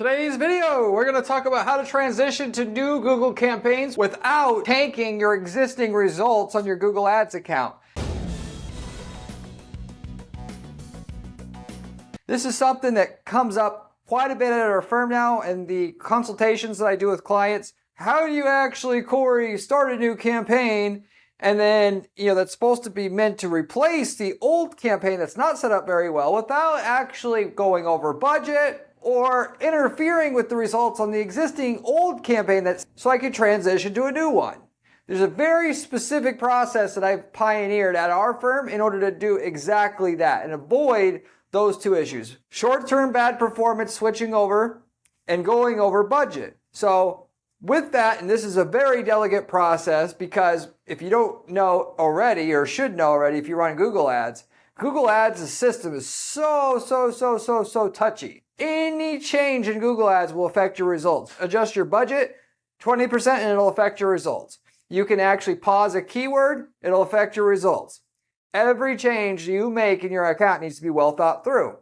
Today's video, we're going to talk about how to transition to new Google campaigns without tanking your existing results on your Google Ads account. This is something that comes up quite a bit at our firm now and the consultations that I do with clients. How do you actually, Corey, start a new campaign and then, that's supposed to be meant to replace the old campaign that's not set up very well without actually going over budget or interfering with the results on the existing old campaign so I can transition to a new one. There's a very specific process that I've pioneered at our firm in order to do exactly that and avoid those two issues. Short-term bad performance switching over and going over budget. So with that, and this is a very delicate process because if you don't know already or should know already if you run Google Ads system is so touchy. Any change in Google Ads will affect your results. Adjust your budget 20% and it'll affect your results. You can actually pause a keyword, it'll affect your results. Every change you make in your account needs to be well thought through.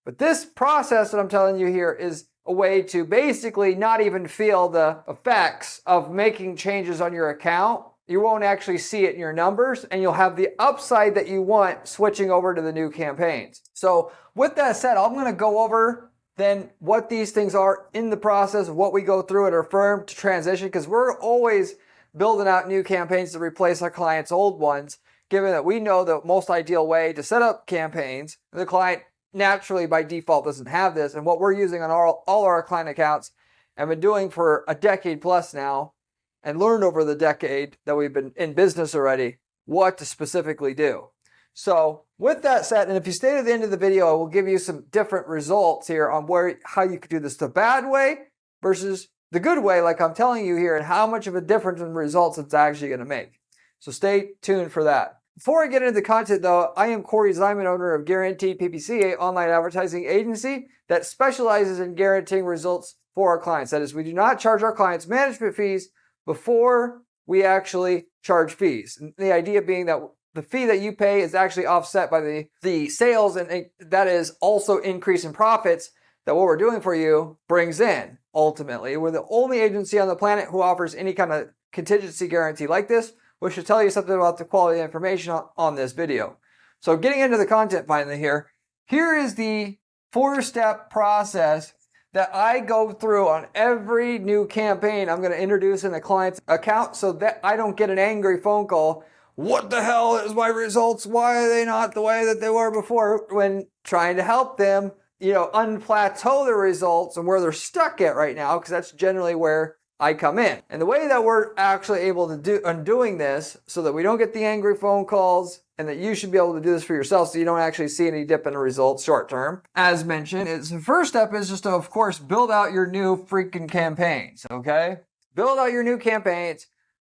But this process that I'm telling you here is a way to basically not even feel the effects of making changes on your account. You won't actually see it in your numbers, and you'll have the upside that you want switching over to the new campaigns. So with that said, I'm going to go over then what these things are in the process of what we go through at our firm to transition, because we're always building out new campaigns to replace our clients' old ones, given that we know the most ideal way to set up campaigns. The client naturally by default doesn't have this, and what we're using on all our client accounts and been doing for a decade plus now, and learned over the decade that we've been in business already, what to specifically do. So with that said, and if you stay to the end of the video, I will give you some different results here on how you could do this the bad way versus the good way, like I'm telling you here, and how much of a difference in results it's actually going to make. So stay tuned for that. Before I get into the content though, I am Corey Zyman, owner of Guaranteed PPC, an online advertising agency that specializes in guaranteeing results for our clients. That is, we do not charge our clients management fees before we actually charge fees. And the idea being that the fee that you pay is actually offset by the sales, and that is also increase in profits that what we're doing for you brings in. Ultimately, we're the only agency on the planet who offers any kind of contingency guarantee like this, which should tell you something about the quality of information on this video. So getting into the content finally here is the 4-step process that I go through on every new campaign I'm going to introduce in a client's account so that I don't get an angry phone call. What the hell is my results? Why are they not the way that they were before? When trying to help them, unplateau the results and where they're stuck at right now, because that's generally where I come in. And the way that we're actually able to do doing this so that we don't get the angry phone calls and that you should be able to do this for yourself so you don't actually see any dip in the results short term, as mentioned, the first step is just to, of course, build out your new freaking campaigns, okay? Build out your new campaigns.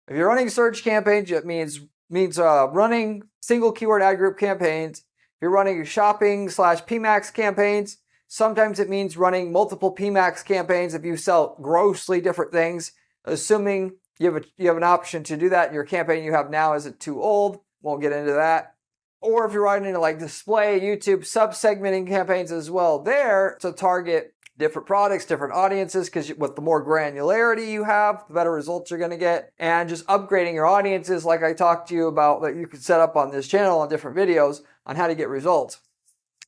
If you're running search campaigns, it means running single keyword ad group campaigns. If you're running shopping / PMAX campaigns, sometimes it means running multiple PMAX campaigns if you sell grossly different things, assuming you have an option to do that and your campaign you have now isn't too old. Won't get into that. Or if you're running into like display, YouTube, sub-segmenting campaigns as well there to target different products, different audiences, because with the more granularity you have, the better results you're going to get. And just upgrading your audiences like I talked to you about that you could set up on this channel on different videos on how to get results.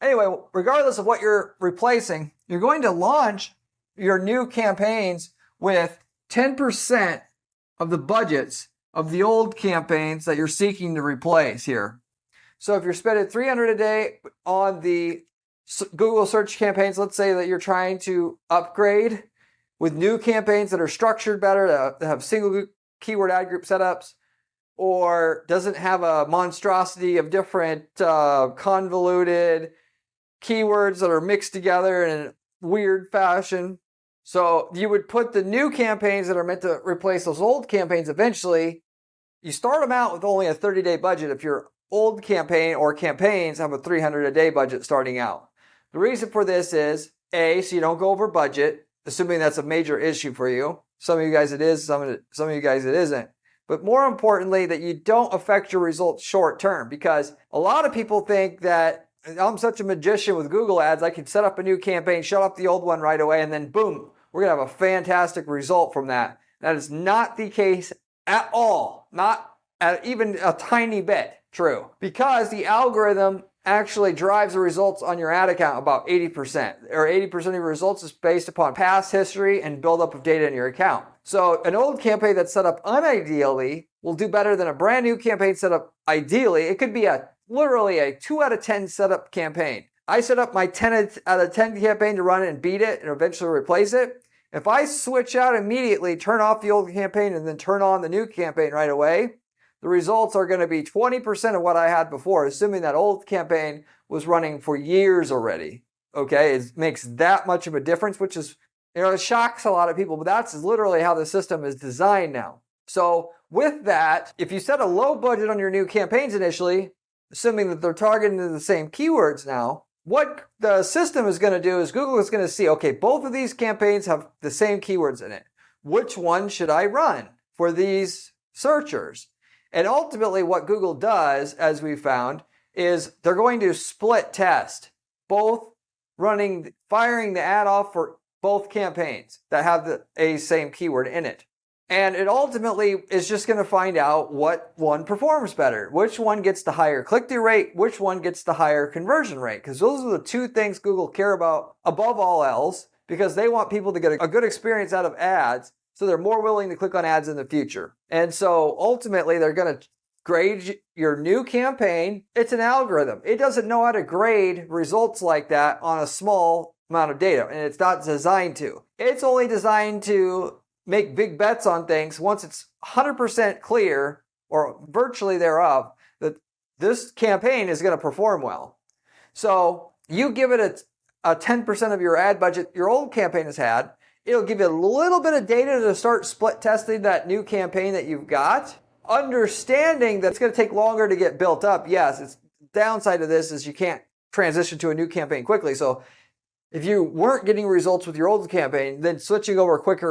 Anyway, regardless of what you're replacing, you're going to launch your new campaigns with 10% of the budgets of the old campaigns that you're seeking to replace here. So if you're spending $300 a day on the Google search campaigns, let's say that you're trying to upgrade with new campaigns that are structured better, that have single keyword ad group setups, or doesn't have a monstrosity of different convoluted keywords that are mixed together in a weird fashion. So you would put the new campaigns that are meant to replace those old campaigns eventually. You start them out with only a 30-day budget if your old campaign or campaigns have a $300 a day budget starting out. The reason for this is, A, so you don't go over budget, assuming that's a major issue for you. Some of you guys it is, some of you guys it isn't. But more importantly, that you don't affect your results short term, because a lot of people think that I'm such a magician with Google Ads, I can set up a new campaign, shut off the old one right away, and then boom, we're going to have a fantastic result from that. That is not the case at all. Not at even a tiny bit true. Because the algorithm actually drives the results on your ad account about 80%. Or 80% of your results is based upon past history and buildup of data in your account. So an old campaign that's set up unideally will do better than a brand new campaign set up ideally. It could be literally a 2 out of 10 setup campaign. I set up my 10 out of 10 campaign to run it and beat it and eventually replace it. If I switch out immediately, turn off the old campaign and then turn on the new campaign right away, the results are going to be 20% of what I had before, assuming that old campaign was running for years already. Okay, it makes that much of a difference, which is, it shocks a lot of people, but that's literally how the system is designed now. So with that, if you set a low budget on your new campaigns initially, assuming that they're targeting the same keywords now, what the system is going to do is Google is going to see, okay, both of these campaigns have the same keywords in it. Which one should I run for these searchers? And ultimately what Google does, as we found, is they're going to split test, both firing the ad off for both campaigns that have a same keyword in it. And it ultimately is just going to find out what one performs better, which one gets the higher click-through rate, which one gets the higher conversion rate, because those are the two things Google care about above all else, because they want people to get a good experience out of ads, so they're more willing to click on ads in the future. And so ultimately, they're going to grade your new campaign. It's an algorithm. It doesn't know how to grade results like that on a small amount of data, and it's not designed to. It's only designed to make big bets on things once it's 100% clear, or virtually thereof, that this campaign is going to perform well. So you give it a 10% of your ad budget your old campaign has had. It'll give you a little bit of data to start split testing that new campaign that you've got. Understanding that it's going to take longer to get built up. Yes, it's downside of this is you can't transition to a new campaign quickly. So if you weren't getting results with your old campaign, then switching over quicker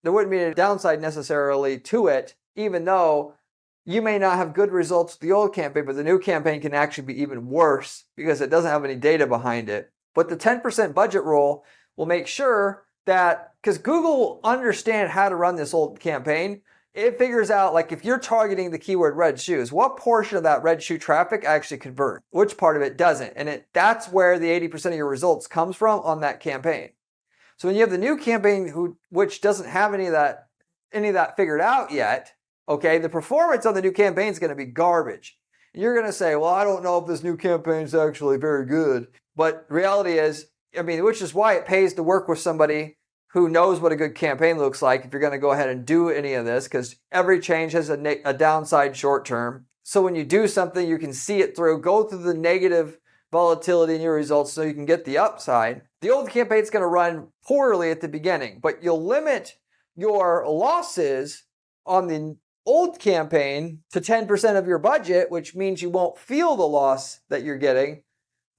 there wouldn't be a downside necessarily to it, even though you may not have good results with the old campaign, but the new campaign can actually be even worse because it doesn't have any data behind it. But the 10% budget rule will make sure that, because Google will understand how to run this old campaign, it figures out, like, if you're targeting the keyword red shoes, what portion of that red shoe traffic actually convert? Which part of it doesn't? And that's where the 80% of your results comes from on that campaign. So when you have the new campaign which doesn't have any of that figured out yet, okay, the performance on the new campaign is going to be garbage. And you're going to say, well, I don't know if this new campaign is actually very good. But the reality is, which is why it pays to work with somebody who knows what a good campaign looks like if you're going to go ahead and do any of this, because every change has a downside short term. So when you do something, you can see it through, go through the negative volatility in your results so you can get the upside. The old campaign is going to run poorly at the beginning, but you'll limit your losses on the old campaign to 10% of your budget, which means you won't feel the loss that you're getting,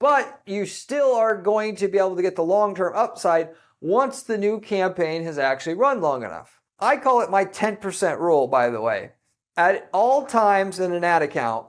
but you still are going to be able to get the long-term upside once the new campaign has actually run long enough. I call it my 10% rule, by the way. At all times in an ad account,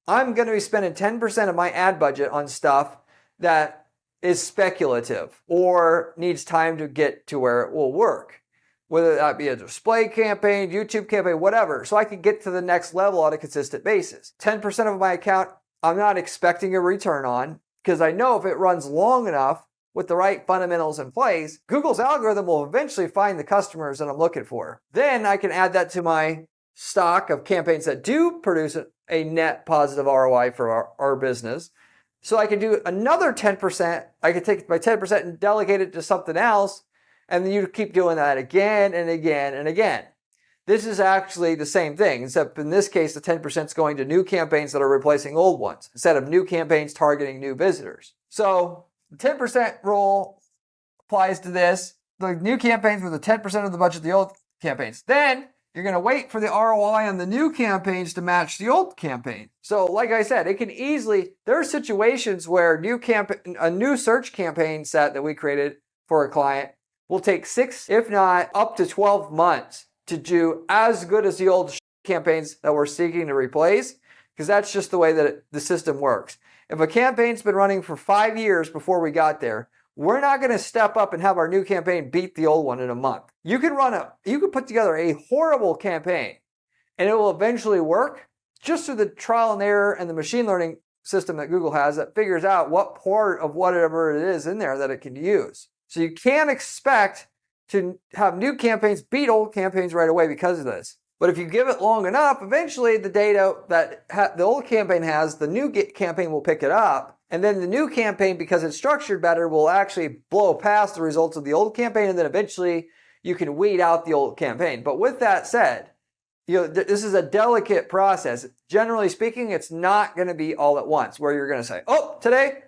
I'm going to be spending 10% of my ad budget on stuff that is speculative or needs time to get to where it will work. Whether that be a display campaign, YouTube campaign, whatever, so I can get to the next level on a consistent basis. 10% of my account, I'm not expecting a return on, because I know if it runs long enough, with the right fundamentals in place, Google's algorithm will eventually find the customers that I'm looking for. Then I can add that to my stock of campaigns that do produce a net positive ROI for our business. So I can do another 10%. I can take my 10% and delegate it to something else, and then you keep doing that again and again and again. This is actually the same thing, except in this case, the 10% is going to new campaigns that are replacing old ones, instead of new campaigns targeting new visitors. So the 10% rule applies to this. The new campaigns with the 10% of the budget of the old campaigns. Then you're going to wait for the ROI on the new campaigns to match the old campaign. So like I said, there are situations where a new search campaign set that we created for a client will take 6, if not up to 12 months to do as good as the old campaigns that we're seeking to replace, because that's just the way that the system works. If a campaign's been running for 5 years before we got there, we're not going to step up and have our new campaign beat the old one in a month. You can put together a horrible campaign and it will eventually work just through the trial and error and the machine learning system that Google has that figures out what part of whatever it is in there that it can use. So you can't expect to have new campaigns beat old campaigns right away because of this. But if you give it long enough, eventually the data that the old campaign has, the new campaign will pick it up. And then the new campaign, because it's structured better, will actually blow past the results of the old campaign. And then eventually you can weed out the old campaign. But with that said, this is a delicate process. Generally speaking, it's not going to be all at once where you're going to say, oh, today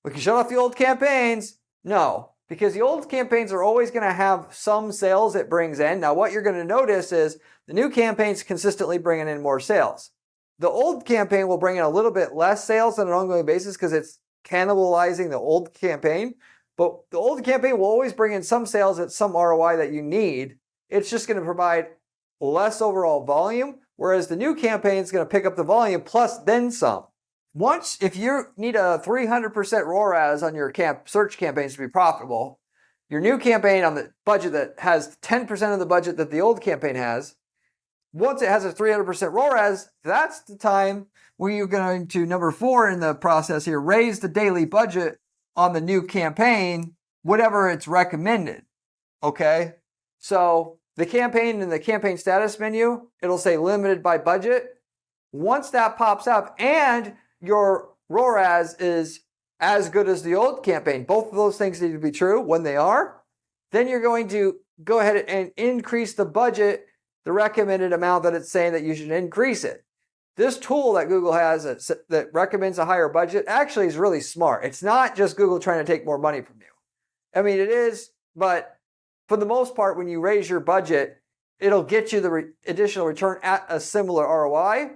we can shut off the old campaigns. No, because the old campaigns are always going to have some sales it brings in. Now, what you're going to notice is the new campaign's consistently bringing in more sales. The old campaign will bring in a little bit less sales on an ongoing basis because it's cannibalizing the old campaign. But the old campaign will always bring in some sales at some ROI that you need. It's just going to provide less overall volume, whereas the new campaign is going to pick up the volume plus then some. If you need a 300% ROAS on your search campaigns to be profitable, your new campaign on the budget that has 10% of the budget that the old campaign has, once it has a 300% ROAS, that's the time where you're going to, number 4 in the process here, raise the daily budget on the new campaign, whatever it's recommended. Okay? So the campaign in the campaign status menu, it'll say limited by budget. Once that pops up and your ROAS is as good as the old campaign, both of those things need to be true when they are, then you're going to go ahead and increase the budget, the recommended amount that it's saying that you should increase it. This tool that Google has that recommends a higher budget actually is really smart. It's not just Google trying to take more money from you. I mean, it is, but for the most part, when you raise your budget, it'll get you the additional return at a similar ROI,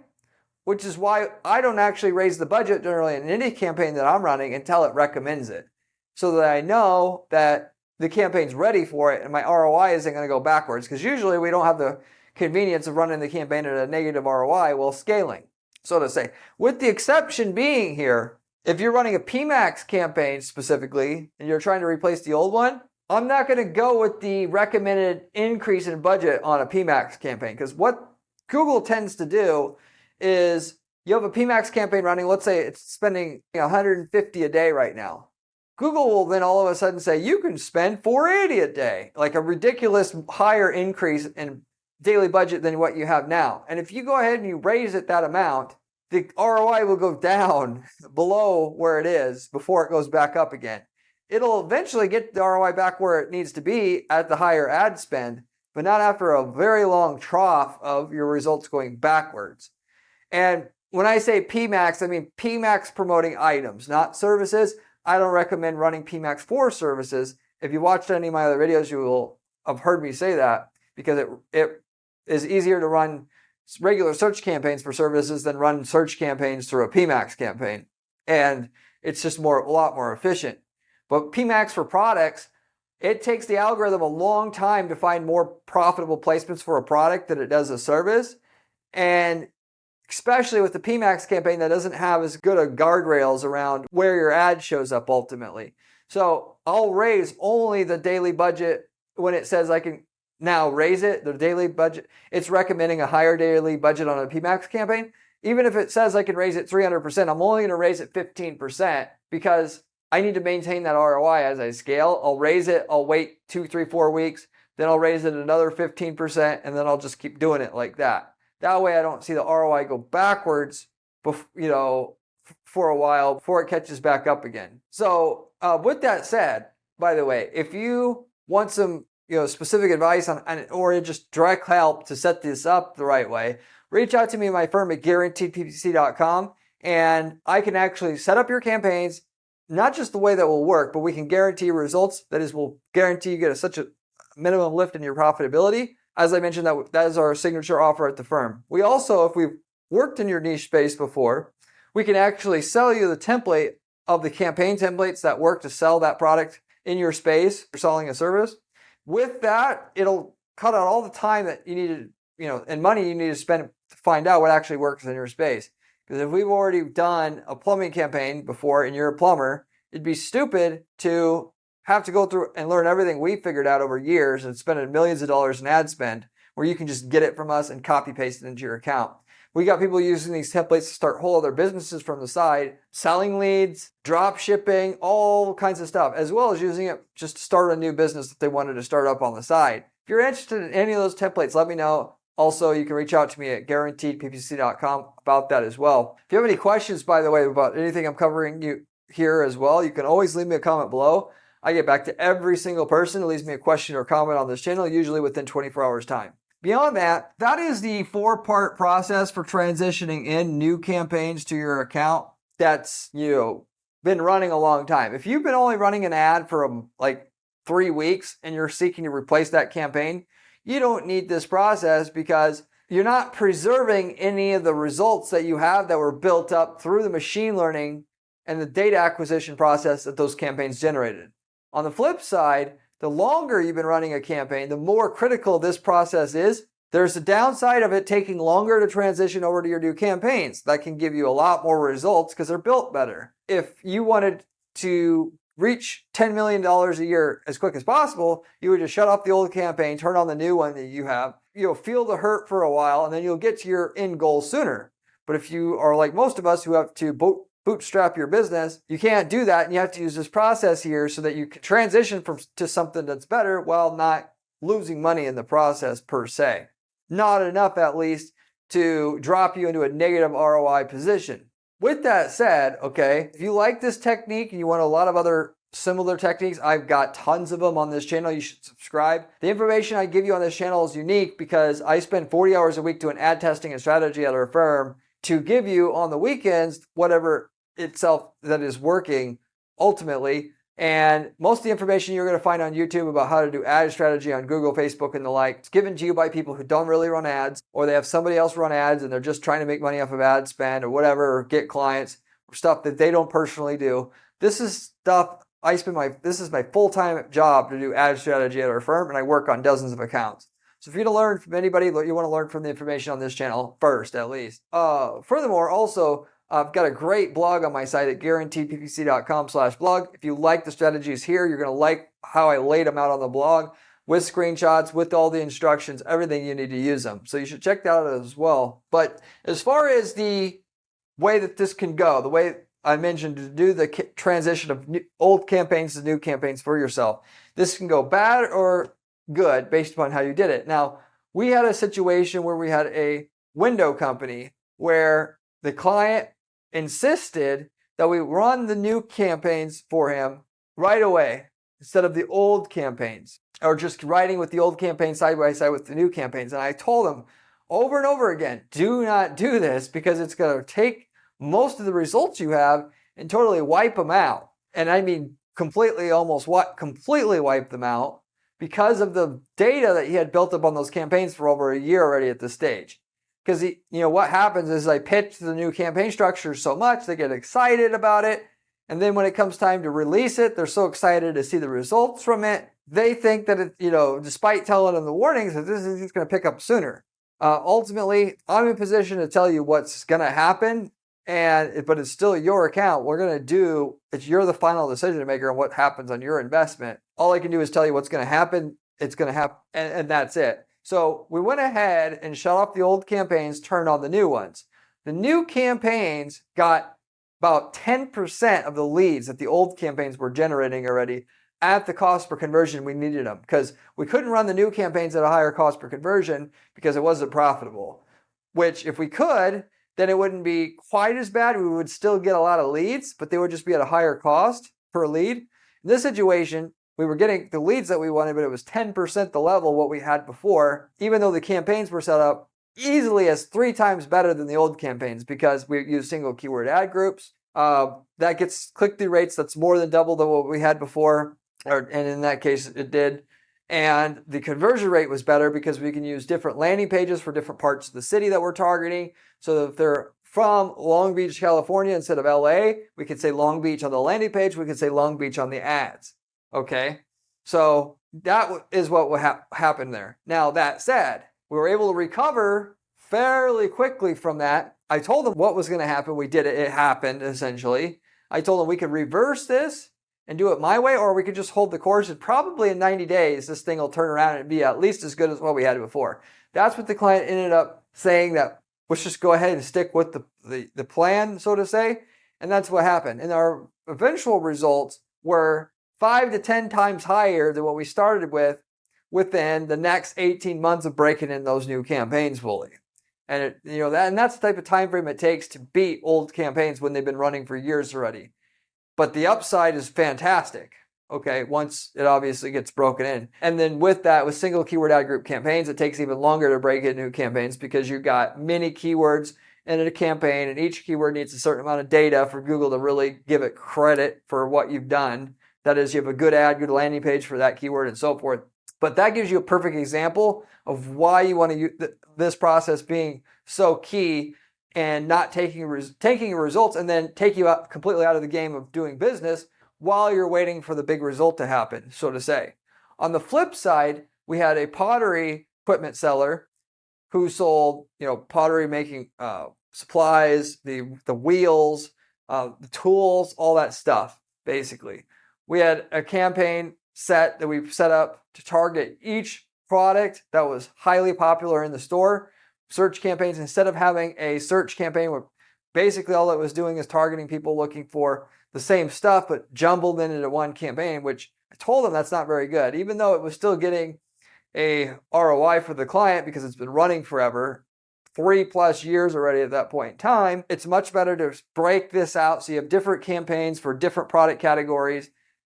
which is why I don't actually raise the budget generally in any campaign that I'm running until it recommends it, so that I know that the campaign's ready for it and my ROI isn't going to go backwards, because usually we don't have the convenience of running the campaign at a negative ROI while scaling, so to say. With the exception being here, if you're running a PMAX campaign specifically and you're trying to replace the old one, I'm not going to go with the recommended increase in budget on a PMAX campaign, because what Google tends to do is you have a PMAX campaign running, let's say it's spending $150 a day right now. Google will then all of a sudden say you can spend $480 a day, like a ridiculous higher increase in daily budget than what you have now. And if you go ahead and you raise it that amount, the ROI will go down below where it is before it goes back up again. It'll eventually get the ROI back where it needs to be at the higher ad spend, but not after a very long trough of your results going backwards. And when I say PMAX, I mean PMAX promoting items, not services. I don't recommend running PMAX for services. If you watched any of my other videos, you will have heard me say that, because it is easier to run regular search campaigns for services than run search campaigns through a PMAX campaign. And it's just a lot more efficient. But PMAX for products, it takes the algorithm a long time to find more profitable placements for a product than it does a service. And especially with the PMAX campaign that doesn't have as good a guardrails around where your ad shows up ultimately. So I'll raise only the daily budget when it says I can now raise it, the daily budget. It's recommending a higher daily budget on a PMAX campaign. Even if it says I can raise it 300%, I'm only going to raise it 15% because I need to maintain that ROI as I scale. I'll raise it, I'll wait 2, 3, 4 weeks, then I'll raise it another 15%, and then I'll just keep doing it like that. That way I don't see the ROI go backwards, for a while before it catches back up again. So with that said, by the way, if you want some specific advice on or just direct help to set this up the right way, reach out to me and my firm at guaranteedppc.com, and I can actually set up your campaigns, not just the way that will work, but we can guarantee results. That is, we'll guarantee you get such a minimum lift in your profitability. As I mentioned, that is our signature offer at the firm. We also, if we've worked in your niche space before, we can actually sell you the template of the campaign templates that work to sell that product in your space for selling a service. With that, it'll cut out all the time that you need to, and money you need to spend to find out what actually works in your space. Because if we've already done a plumbing campaign before and you're a plumber, it'd be stupid to have to go through and learn everything we figured out over years and spending millions of dollars in ad spend where you can just get it from us and copy paste it into your account. We got people using these templates to start whole other businesses from the side, selling leads, drop shipping, all kinds of stuff, as well as using it just to start a new business that they wanted to start up on the side. If you're interested in any of those templates, let me know. Also, you can reach out to me at guaranteedppc.com about that as well. If you have any questions, by the way, about anything I'm covering you here as well, you can always leave me a comment below. I get back to every single person who leaves me a question or comment on this channel, usually within 24 hours time. Beyond that, that is the 4-part process for transitioning in new campaigns to your account that's, been running a long time. If you've been only running an ad for like 3 weeks and you're seeking to replace that campaign, you don't need this process because you're not preserving any of the results that you have that were built up through the machine learning and the data acquisition process that those campaigns generated. On the flip side, the longer you've been running a campaign, the more critical this process is. There's a downside of it taking longer to transition over to your new campaigns. That can give you a lot more results because they're built better. If you wanted to reach $10 million a year as quick as possible, you would just shut off the old campaign, turn on the new one that you have. You'll feel the hurt for a while, and then you'll get to your end goal sooner. But if you are like most of us who have to bootstrap your business, you can't do that, and you have to use this process here so that you can transition to something that's better while not losing money in the process per se. Not enough, at least, to drop you into a negative ROI position. With that said, okay, if you like this technique and you want a lot of other similar techniques, I've got tons of them on this channel. You should subscribe. The information I give you on this channel is unique because I spend 40 hours a week doing ad testing and strategy at our firm to give you on the weekends whatever itself that is working ultimately. And most of the information you're going to find on YouTube about how to do ad strategy on Google, Facebook, and the like, it's given to you by people who don't really run ads, or they have somebody else run ads and they're just trying to make money off of ad spend or whatever, or get clients, or stuff that they don't personally do. This is stuff this is my full-time job to do ad strategy at our firm, and I work on dozens of accounts. So if you're going to learn from anybody, you want to learn from the information on this channel first, at least. Furthermore, also, I've got a great blog on my site at guaranteedppc.com/blog. If you like the strategies here, you're going to like how I laid them out on the blog with screenshots, with all the instructions, everything you need to use them. So you should check that out as well. But as far as the way that this can go, the way I mentioned to do the transition of old campaigns to new campaigns for yourself, this can go bad or good based upon how you did it. Now, we had a situation where we had a window company where the client insisted that we run the new campaigns for him right away instead of the old campaigns, or just writing with the old campaign side by side with the new campaigns. And I told him over and over again, do not do this because it's going to take most of the results you have and totally wipe them out. And I mean completely wipe them out because of the data that he had built up on those campaigns for over a year already at this stage. Because what happens is I pitch the new campaign structure so much, they get excited about it. And then when it comes time to release it, they're so excited to see the results from it. They think that it, despite telling them the warnings, that this is just going to pick up sooner. Ultimately, I'm in position to tell you what's going to happen, but it's still your account. You're the final decision maker on what happens on your investment. All I can do is tell you what's going to happen. It's going to happen, and that's it. So we went ahead and shut off the old campaigns, turned on the new ones. The new campaigns got about 10% of the leads that the old campaigns were generating already at the cost per conversion we needed them, because we couldn't run the new campaigns at a higher cost per conversion because it wasn't profitable. Which if we could, then it wouldn't be quite as bad. We would still get a lot of leads, but they would just be at a higher cost per lead. In this situation, we were getting the leads that we wanted, but it was 10% the level what we had before, even though the campaigns were set up easily as 3 times better than the old campaigns because we use single keyword ad groups. That gets click-through rates that's more than double than what we had before, and in that case it did. And the conversion rate was better because we can use different landing pages for different parts of the city that we're targeting. So if they're from Long Beach, California instead of LA, we could say Long Beach on the landing page, we could say Long Beach on the ads. Okay, so that is what will happen there. Now, that said, we were able to recover fairly quickly from that I told them what was going to happen. We did it. It happened, essentially. I told them we could reverse this and do it my way, or we could just hold the course. And probably in 90 days, this thing will turn around and be at least as good as what we had before. That's what the client ended up saying, that let's just go ahead and stick with the plan, so to say. And that's what happened. And our eventual results were 5 to 10 times higher than what we started with within the next 18 months of breaking in those new campaigns fully. And that's the type of time frame it takes to beat old campaigns when they've been running for years already. But the upside is fantastic, okay, once it obviously gets broken in. And then with that, with single keyword ad group campaigns, it takes even longer to break in new campaigns because you've got many keywords in a campaign, and each keyword needs a certain amount of data for Google to really give it credit for what you've done. That is, you have a good ad, good landing page for that keyword and so forth. But that gives you a perfect example of why you want to use this process being so key, and not taking results and then take you out completely out of the game of doing business while you're waiting for the big result to happen, so to say. On the flip side, we had a pottery equipment seller who sold, pottery making supplies, the wheels, the tools, all that stuff, basically. We had a campaign set that we've set up to target each product that was highly popular in the store. Search campaigns, instead of having a search campaign where basically all it was doing is targeting people looking for the same stuff but jumbled into one campaign, which I told them that's not very good. Even though it was still getting a ROI for the client because it's been running forever, 3+ years already at that point in time, it's much better to break this out so you have different campaigns for different product categories,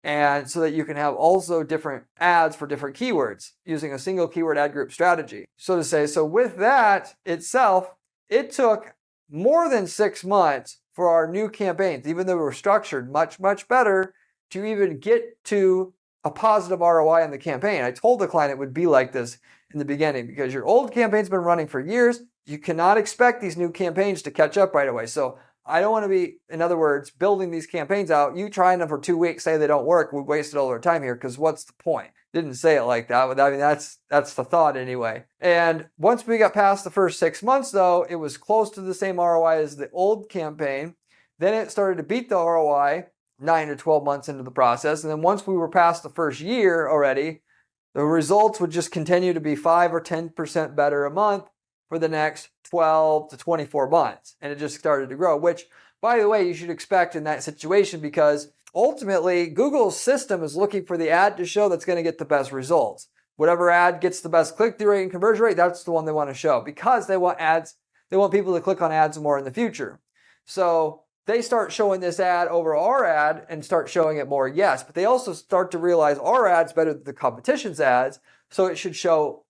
and so that you can have also different ads for different keywords using a single keyword ad group strategy, so to say. So with that itself, it took more than 6 months for our new campaigns, even though we were structured much, much better, to even get to a positive ROI on the campaign. I told the client it would be like this in the beginning because your old campaign's been running for years. You cannot expect these new campaigns to catch up right away. So I don't want to be, in other words, building these campaigns out. You trying them for 2 weeks, say they don't work, we wasted all our time here, because what's the point? Didn't say it like that, but I mean, that's the thought anyway. And once we got past the first 6 months, though, it was close to the same ROI as the old campaign. Then it started to beat the ROI 9 to 12 months into the process. And then once we were past the first year already, the results would just continue to be 5 or 10% better a month for the next 12 to 24 months. And it just started to grow, which, by the way, you should expect in that situation, because ultimately Google's system is looking for the ad to show that's going to get the best results. Whatever ad gets the best click-through rate and conversion rate, that's the one they want to show, because they want ads. They want people to click on ads more in the future. So they start showing this ad over our ad and start showing it more, yes, but they also start to realize our ad's better than the competition's ads, so it should show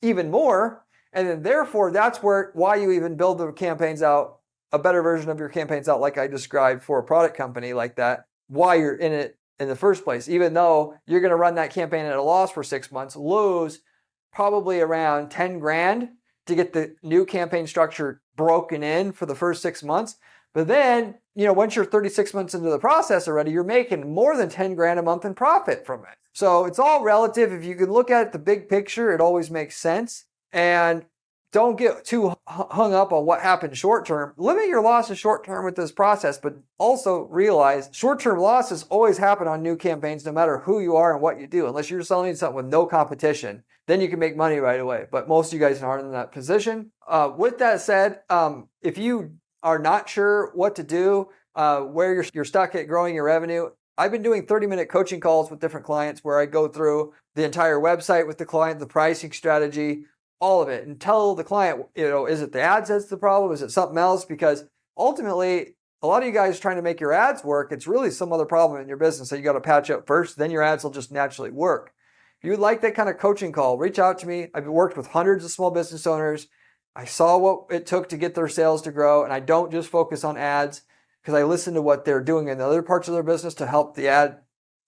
even more. And then therefore, that's why you even build the campaigns out, a better version of your campaigns out, like I described for a product company like that, why you're in it in the first place. Even though you're going to run that campaign at a loss for 6 months, lose probably around 10 grand to get the new campaign structure broken in for the first 6 months. But then, once you're 36 months into the process already, you're making more than 10 grand a month in profit from it. So it's all relative. If you can look at the big picture, it always makes sense. And don't get too hung up on what happened short term. Limit your losses short term with this process, but also realize short-term losses always happen on new campaigns, no matter who you are and what you do. Unless you're selling something with no competition, then you can make money right away. But most of you guys aren't in that position. With that said, if you are not sure what to do, where you're stuck at growing your revenue, I've been doing 30-minute coaching calls with different clients where I go through the entire website with the client, the pricing strategy, all of it, and tell the client, is it the ads that's the problem? Is it something else? Because ultimately, a lot of you guys trying to make your ads work, it's really some other problem in your business that you got to patch up first, then your ads will just naturally work. If you would like that kind of coaching call, reach out to me. I've worked with hundreds of small business owners. I saw what it took to get their sales to grow, and I don't just focus on ads, because I listen to what they're doing in the other parts of their business to help the ad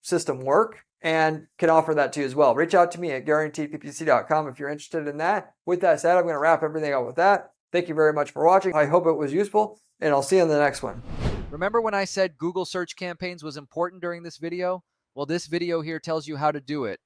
system work, and can offer that to you as well. Reach out to me at guaranteedppc.com if you're interested in that. With that said, I'm going to wrap everything up with that. Thank you very much for watching. I hope it was useful, and I'll see you in the next one. Remember when I said Google search campaigns was important during this video? Well, this video here tells you how to do it.